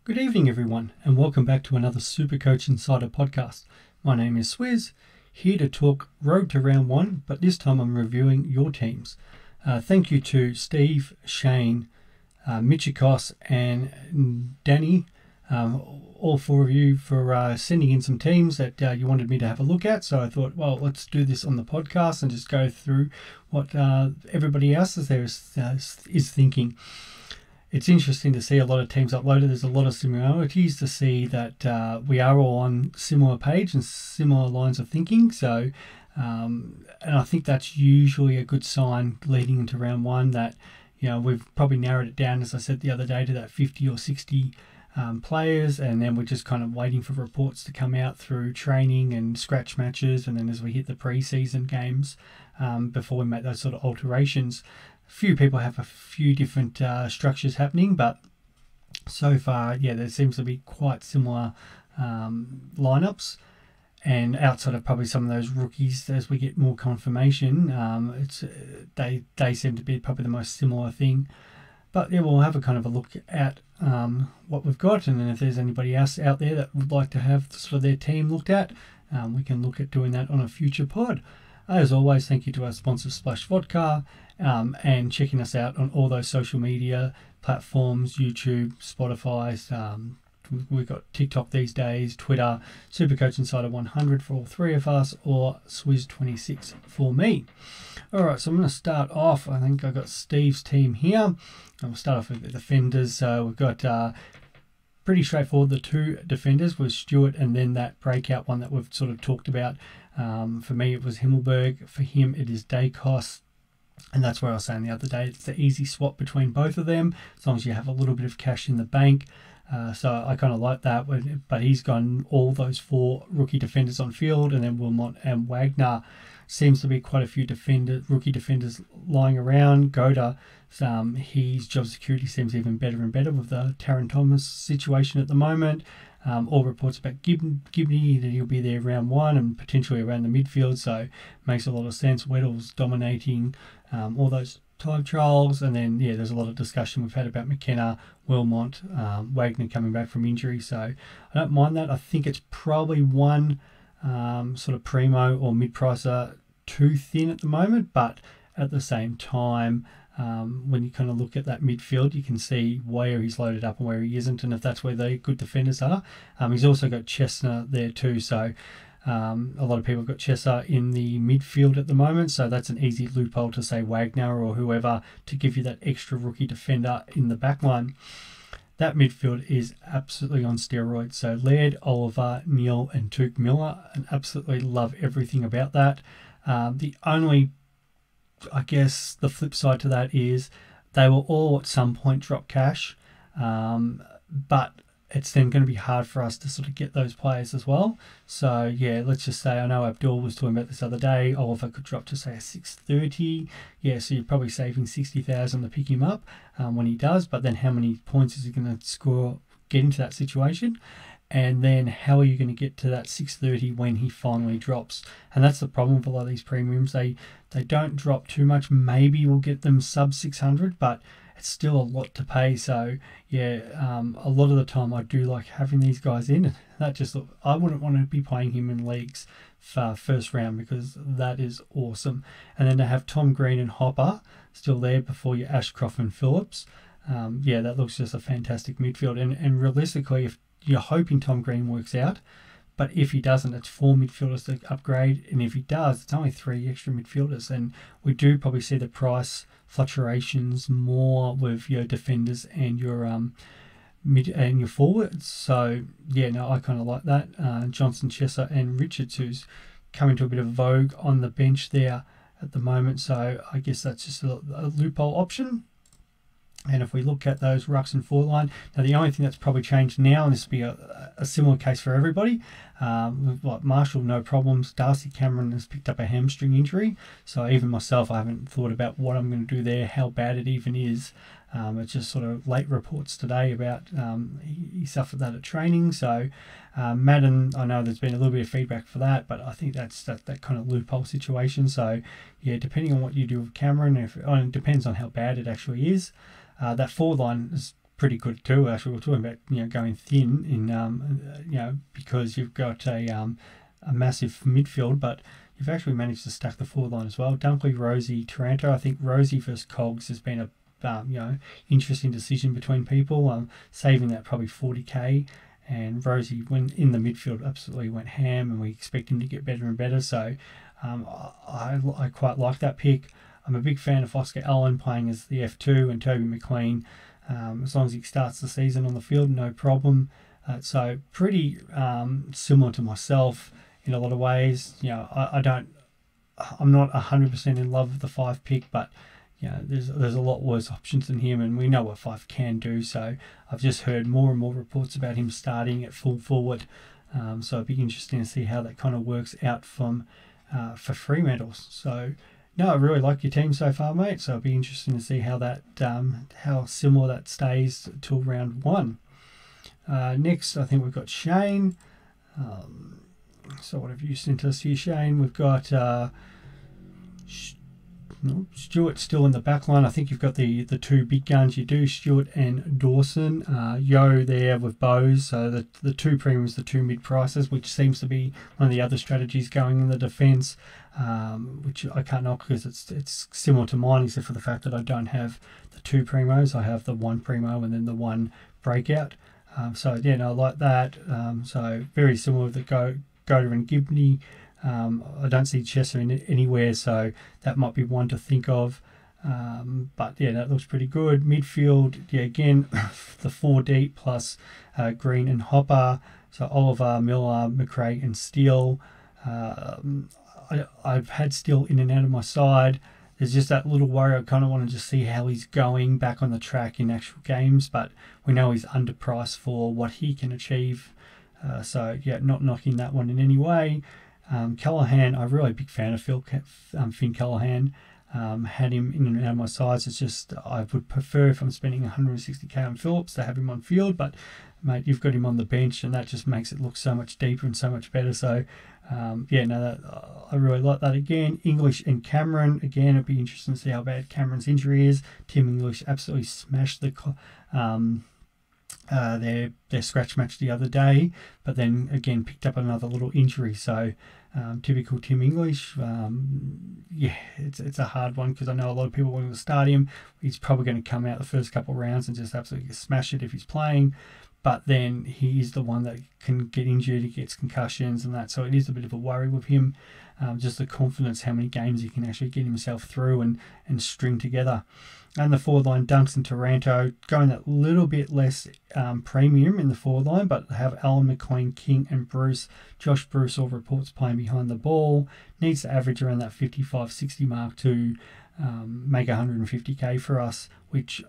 Good evening, everyone, and welcome back to another Supercoach Insider podcast. My name is Swizz, here to talk road to round one, but this time I'm reviewing your teams. Thank you to Steve, Shane, Michikos, and Danny, all four of you, for sending in some teams that you wanted me to have a look at. So I thought, well, let's do this on the podcast and just go through what everybody else is thinking. It's interesting to see a lot of teams uploaded. There's a lot of similarities to see that we are all on similar page and similar lines of thinking. So, and I think that's usually a good sign leading into round one that, you know, we've probably narrowed it down, as I said the other day, to that 50 or 60 players, and then we're just kind of waiting for reports to come out through training and scratch matches, and then as we hit the pre-season games, before we make those sort of alterations. Few people have a few different structures happening, but so far, yeah, there seems to be quite similar lineups. And outside of probably some of those rookies, as we get more confirmation, they seem to be probably the most similar thing. But yeah, we'll have a kind of a look at what we've got, and then if there's anybody else out there that would like to have sort of their team looked at, we can look at doing that on a future pod. As always, thank you to our sponsor Splash Vodka, and checking us out on all those social media platforms, YouTube, Spotify. We've got TikTok these days, Twitter, Supercoach Insider 100 for all three of us, or Swizz26 for me. Alright, so I'm going to start off. I think I've got Steve's team here. We'll start off with the defenders. So we've got pretty straightforward. The two defenders was Stewart, and then that breakout one that we've sort of talked about. For me, it was Himmelberg. For him, it is Dacos. And that's where I was saying the other day, it's the easy swap between both of them, as long as you have a little bit of cash in the bank. So I kind of like that. But he's gone all those four rookie defenders on field, and then Wilmot and Wagner. Seems to be quite a few rookie defenders lying around. Goda, his job security seems even better and better with the Taron Thomas situation at the moment. All reports about Gibney, that he'll be there round one and potentially around the midfield, so makes a lot of sense. Weddle's dominating all those time trials, and then yeah, there's a lot of discussion we've had about McKenna, Wilmot, Wagner coming back from injury, so I don't mind that. I think it's probably one sort of primo or mid-pricer too thin at the moment, but at the same time, when you kind of look at that midfield, you can see where he's loaded up and where he isn't, and if that's where the good defenders are. He's also got Chestnut there too, so a lot of people have got Chester in the midfield at the moment, so that's an easy loophole to say Wagner or whoever to give you that extra rookie defender in the back line. That midfield is absolutely on steroids. So Laird, Oliver, Neil, and Tuke Miller, and absolutely love everything about that. The only, I guess, the flip side to that is they will all at some point drop cash, but it's then going to be hard for us to sort of get those players as well. So yeah, let's just say, I know Abdul was talking about this other day, Oliver could drop to say a 630. Yeah, so you're probably saving 60,000 to pick him up when he does, but then how many points is he going to score, get into that situation? And then how are you going to get to that 630 when he finally drops? And that's the problem with a lot of these premiums. They don't drop too much. Maybe we'll get them sub 600, but it's still a lot to pay. So yeah, a lot of the time I do like having these guys in. That just, I wouldn't want to be playing him in leagues for first round, because that is awesome. And then to have Tom Green and Hopper still there before your Ashcroft and Phillips, yeah, that looks just a fantastic midfield. And realistically, if you're hoping Tom Green works out, but if he doesn't, it's 4 midfielders to upgrade, and if he does, it's only 3 extra midfielders. And we do probably see the price fluctuations more with your defenders and your mid and your forwards. So yeah, no, I kind of like that. Johnson, Chesser, and Richards, who's coming to a bit of vogue on the bench there at the moment. So I guess that's just a loophole option. And if we look at those rucks and forward line, now the only thing that's probably changed now, and this will be a similar case for everybody, like Marshall, no problems. Darcy Cameron has picked up a hamstring injury, so even myself, I haven't thought about what I'm going to do there, how bad it even is. It's just sort of late reports today about he suffered that at training. So Madden, I know there's been a little bit of feedback for that, but I think that's that kind of loophole situation. So yeah, depending on what you do with Cameron, it depends on how bad it actually is. That forward line is pretty good too. Actually, we're talking about going thin in because you've got a massive midfield, but you've actually managed to stack the forward line as well. Dunkley, Rosie, Taranto. I think Rosie versus Cogs has been a interesting decision between people. Saving that probably 40k, and Rosie, when in the midfield, absolutely went ham, and we expect him to get better and better. So I quite like that pick. I'm a big fan of Oscar Allen playing as the F2 and Toby McLean. As long as he starts the season on the field, no problem. So pretty similar to myself in a lot of ways. I'm not 100% in love with the 5 pick, but there's a lot worse options than him, and we know what 5 can do. So I've just heard more and more reports about him starting at full forward. So it'd be interesting to see how that kind of works out for Fremantles. So no, I really like your team so far, mate. So it'll be interesting to see how that how similar that stays till round 1. Next, I think we've got Shane. So what have you sent us here, Shane? We've got Stuart still in the back line. I think you've got the 2 big guns. You do, Stuart and Dawson. Yo there with Bose. So the 2 premiums, the 2 mid prices, which seems to be one of the other strategies going in the defence, which I can't knock because it's similar to mine, except for the fact that I don't have the 2 primos. I have the 1 primo and then the 1 breakout. So yeah, no, I like that. So very similar with the Goda and Gibney. I don't see Chester in it anywhere, so that might be one to think of. But yeah, that looks pretty good. Midfield, yeah, again, the 4 deep plus Green and Hopper. So Oliver, Miller, McRae and Steele. I've had Steele in and out of my side. There's just that little worry. I kind of want to just see how he's going back on the track in actual games, but we know he's underpriced for what he can achieve. So yeah, not knocking that one in any way. Callahan, I'm really a big fan of Finn Callahan. Had him in and out of my sides. It's just I would prefer, if I'm spending 160k on Phillips, to have him on field, but mate, you've got him on the bench, and that just makes it look so much deeper and so much better. So yeah, no, I really like that. Again, English and Cameron, again, it'd be interesting to see how bad Cameron's injury is. Tim English absolutely smashed their scratch match the other day, but then again picked up another little injury. So typical Tim English. Yeah, it's a hard one because I know a lot of people want to start him. He's probably going to come out the first couple of rounds and just absolutely smash it if he's playing, but then he is the one that can get injured, he gets concussions and that, so it is a bit of a worry with him. Just the confidence, how many games he can actually get himself through and string together. And the forward line, Dunks and Taranto, going that little bit less premium in the forward line, but have Alan McLean, King and Bruce. Josh Bruce, all reports playing behind the ball. Needs to average around that 55-60 mark to make 150k for us, which,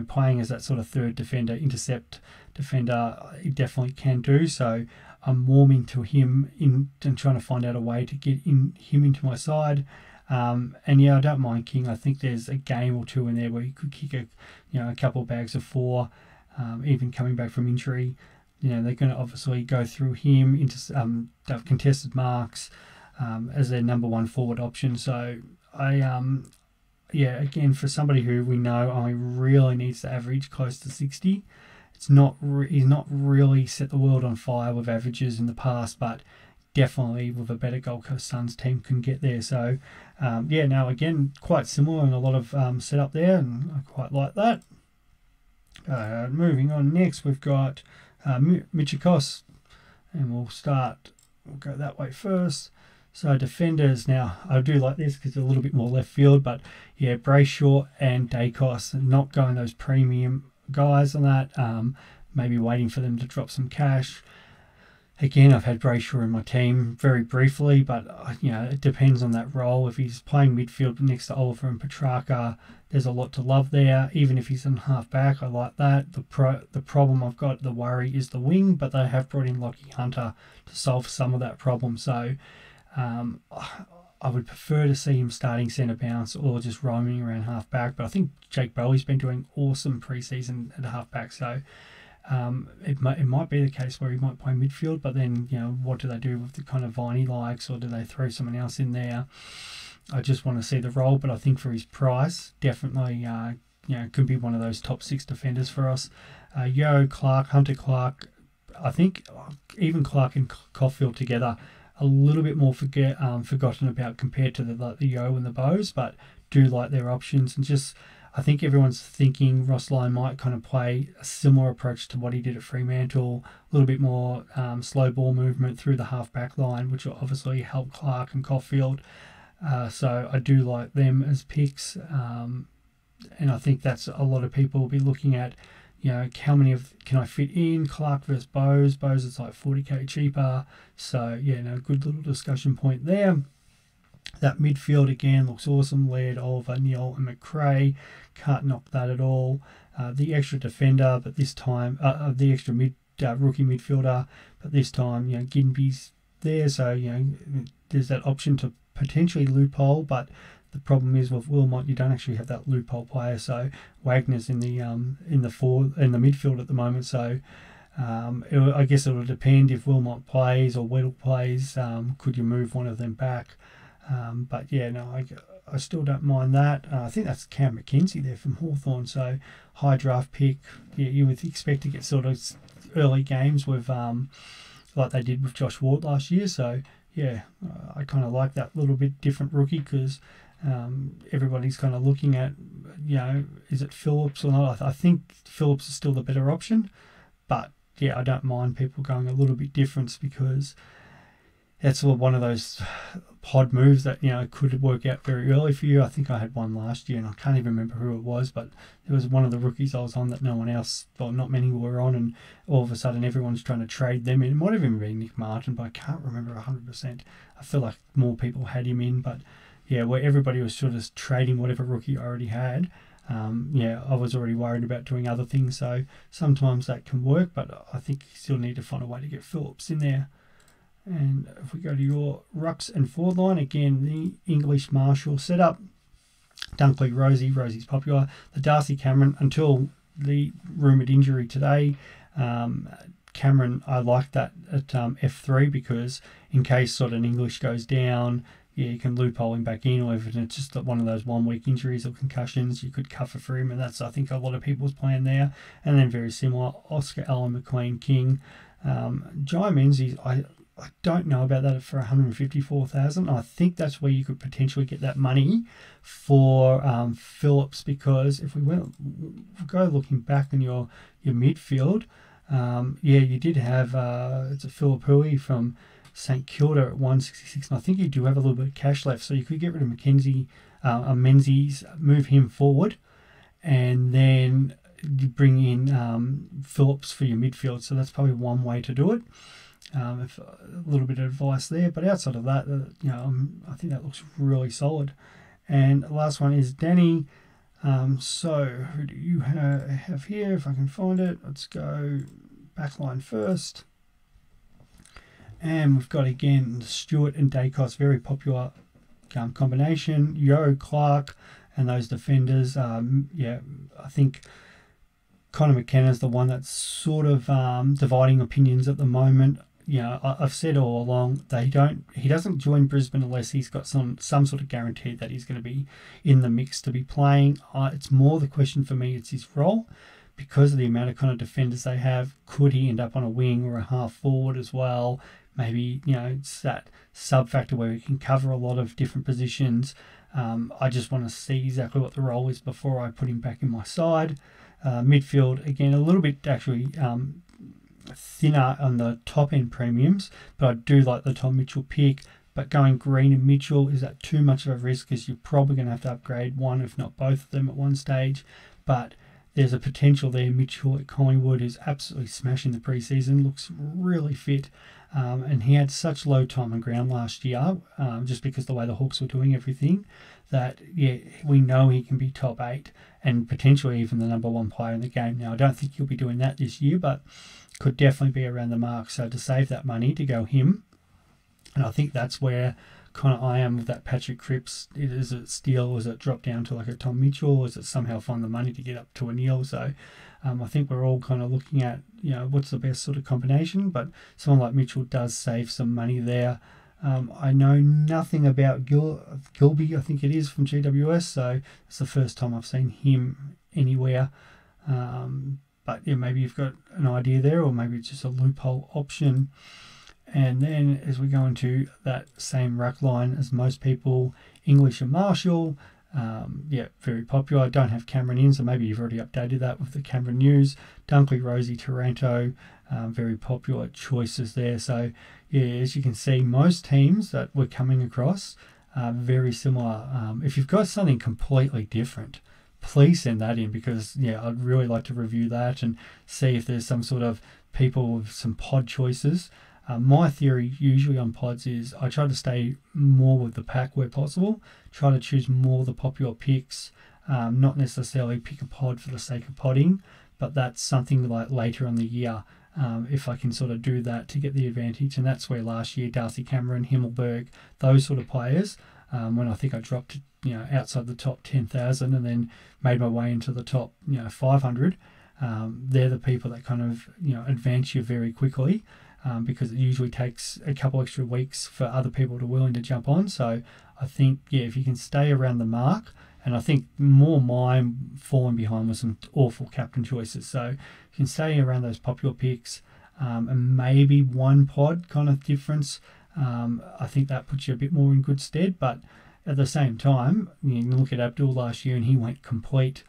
playing as that sort of third defender, intercept defender, he definitely can do. So I'm warming to him and trying to find out a way to get him into my side. And yeah, I don't mind King. I think there's a game or 2 in there where he could kick a couple of bags of 4, even coming back from injury. They're going to obviously go through him into contested marks as their number 1 forward option. So yeah, again, for somebody who we know only really needs to average close to 60, he's not really set the world on fire with averages in the past, but definitely with a better Gold Coast Suns team can get there. So yeah, now again, quite similar and a lot of setup there, and I quite like that. Moving on, next we've got Michikos, and we'll go that way first. So defenders, now I do like this because it's a little bit more left field, but yeah, Brayshaw and Dacos, not going those premium guys on that, maybe waiting for them to drop some cash. Again, I've had Brayshaw in my team very briefly, but it depends on that role. If he's playing midfield next to Oliver and Petrarca, there's a lot to love there. Even if he's in half back, I like that. The problem I've got, the worry, is the wing, but they have brought in Lockie Hunter to solve some of that problem. So I would prefer to see him starting centre bounce or just roaming around half back. But I think Jake Bowley's been doing awesome pre-season at half back, so it might be the case where he might play midfield, but then what do they do with the kind of Vine he likes, or do they throw someone else in there? I just want to see the role, but I think for his price, definitely could be one of those top 6 defenders for us. Yo, Clark, Hunter Clark, I think even Clark and Caulfield together, a little bit more forgotten about compared to the Yo and the Bows, but do like their options. And just, I think everyone's thinking Ross Lyon might kind of play a similar approach to what he did at Fremantle, a little bit more slow ball movement through the half-back line, which will obviously help Clark and Caulfield. So I do like them as picks. And I think that's a lot of people will be looking at, how many can I fit in? Clark versus Bowes. Bowes is like 40k cheaper. So, good little discussion point there. That midfield, again, looks awesome. Laird, Oliver, Neil, and McRae. Can't knock that at all. The extra defender, but this time, the extra rookie midfielder, but this time, Ginby's there. So, there's that option to potentially loophole, but the problem is with Wilmot, you don't actually have that loophole player. So Wagner's in the midfield at the moment. So I guess it will depend if Wilmot plays or Weddle plays. Could you move one of them back? But yeah, no, I still don't mind that. I think that's Cam McKenzie there from Hawthorn. So high draft pick. Yeah, you would expect to get sort of early games with like they did with Josh Ward last year. So yeah, I kind of like that little bit different rookie because everybody's kind of looking at, is it Phillips or not? I think Phillips is still the better option, but yeah, I don't mind people going a little bit different because that's one of those pod moves that, could work out very early for you. I think I had one last year and I can't even remember who it was, but it was one of the rookies I was on that no one else, or not many were on, and all of a sudden everyone's trying to trade them in. It might have even been Nick Martin, but I can't remember 100%. I feel like more people had him in, but yeah, where everybody was sort of trading whatever rookie I already had. I was already worried about doing other things, so sometimes that can work, but I think you still need to find a way to get Phillips in there. And if we go to your rucks and forward line, again, the English Marshall setup. Dunkley, Rosie's popular. The Darcy Cameron, until the rumoured injury today, Cameron, I like that at F3 because in case sort of an English goes down, you can loophole him back in, or if it's just one of those 1 week injuries or concussions, you could cover for him, and that's, I think, a lot of people's plan there. And then very similar, Oscar Allen, McLean, King. Jai Menzies, I don't know about that for 154,000. I think that's where you could potentially get that money for Phillips, because if we go looking back in your midfield, you did have it's a Philip Hui from St Kilda at 166, and I think you do have a little bit of cash left, so you could get rid of Menzies, move him forward, and then you bring in Phillips for your midfield. So that's probably one way to do it. If a little bit of advice there, but outside of that, I think that looks really solid. And the last one is Danny. So who do you have here? If I can find it, let's go backline first. And we've got, again, Stewart and Dacos, very popular combination. Yo, Clark, and those defenders. I think Connor McKenna's the one that's sort of dividing opinions at the moment. I've said all along that he doesn't join Brisbane unless he's got some sort of guarantee that he's going to be in the mix to be playing. It's more the question for me, it's his role. Because of the amount of kind of defenders they have, could he end up on a wing or a half forward as well? Maybe, it's that sub factor where he can cover a lot of different positions. I just want to see exactly what the role is before I put him back in my side. Midfield, again, a little bit actually thinner on the top end premiums, but I do like the Tom Mitchell pick. But going Green and Mitchell, is that too much of a risk? Because you're probably going to have to upgrade one, if not both of them at one stage. But there's a potential there. Mitchell at Collingwood is absolutely smashing the preseason, looks really fit. And he had such low time on ground last year, just because the way the Hawks were doing everything, that, we know he can be top 8 and potentially even the number 1 player in the game. Now, I don't think he'll be doing that this year, but could definitely be around the mark. So to save that money, to go him, and I think that's where kind of I am with that Patrick Cripps. Is it steal, or is it drop down to like a Tom Mitchell, or is it somehow find the money to get up to a Neil? So I think we're all kind of looking at, what's the best sort of combination, but someone like Mitchell does save some money there. I know nothing about Gilby, I think it is, from GWS, so it's the first time I've seen him anywhere. But yeah, maybe you've got an idea there, or maybe it's just a loophole option. And then as we go into that same ruck line as most people, English and Marshall, yeah, very popular. I don't have Cameron in, so maybe you've already updated that with the Cameron news. Dunkley, Rosie, Taranto, very popular choices there. So yeah, as you can see, most teams that we're coming across are very similar. If you've got something completely different, please send that in, because yeah, I'd really like to review that and see if there's some sort of people with some pod choices. My theory usually on pods is I try to stay more with the pack where possible, try to choose more of the popular picks, not necessarily pick a pod for the sake of podding, but that's something like later in the year, if I can sort of do that to get the advantage. And that's where last year Darcy Cameron, Himmelberg, those sort of players, when I think I dropped outside the top 10,000 and then made my way into the top 500, they're the people that kind of advance you very quickly. Because it usually takes a couple extra weeks for other people to willing to jump on. So I think, yeah, if you can stay around the mark, and I think more mine falling behind with some awful captain choices. So you can stay around those popular picks, and maybe one pod kind of difference. I think that puts you a bit more in good stead. But at the same time, you can look at Abdul last year, and he went complete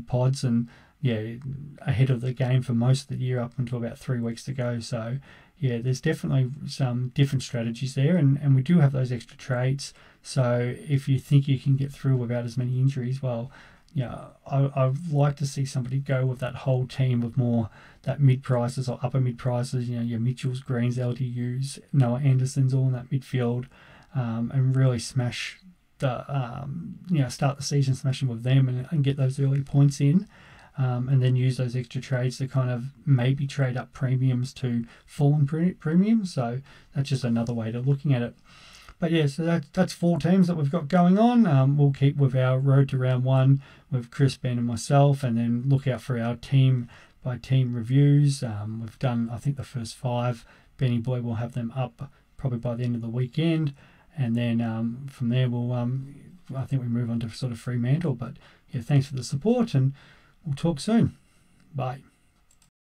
pods, and yeah, ahead of the game for most of the year up until about 3 weeks to go. So yeah, there's definitely some different strategies there, and we do have those extra traits. So if you think you can get through without as many injuries, well, yeah, I'd like to see somebody go with that whole team with more that mid prices or upper mid prices. Your Mitchells, Greens, LDUs, Noah Anderson's all in that midfield, and really smash the start the season smashing with them and get those early points in. And then use those extra trades to kind of maybe trade up premiums to fallen premiums. So that's just another way to looking at it. But yeah, so that's 4 teams that we've got going on. We'll keep with our road to round 1 with Chris, Ben and myself, and then look out for our team by team reviews. We've done, I think, the first 5. Benny Boy will have them up probably by the end of the weekend. And then from there, we'll I think we move on to sort of Fremantle. But yeah, thanks for the support, and we'll talk soon. Bye.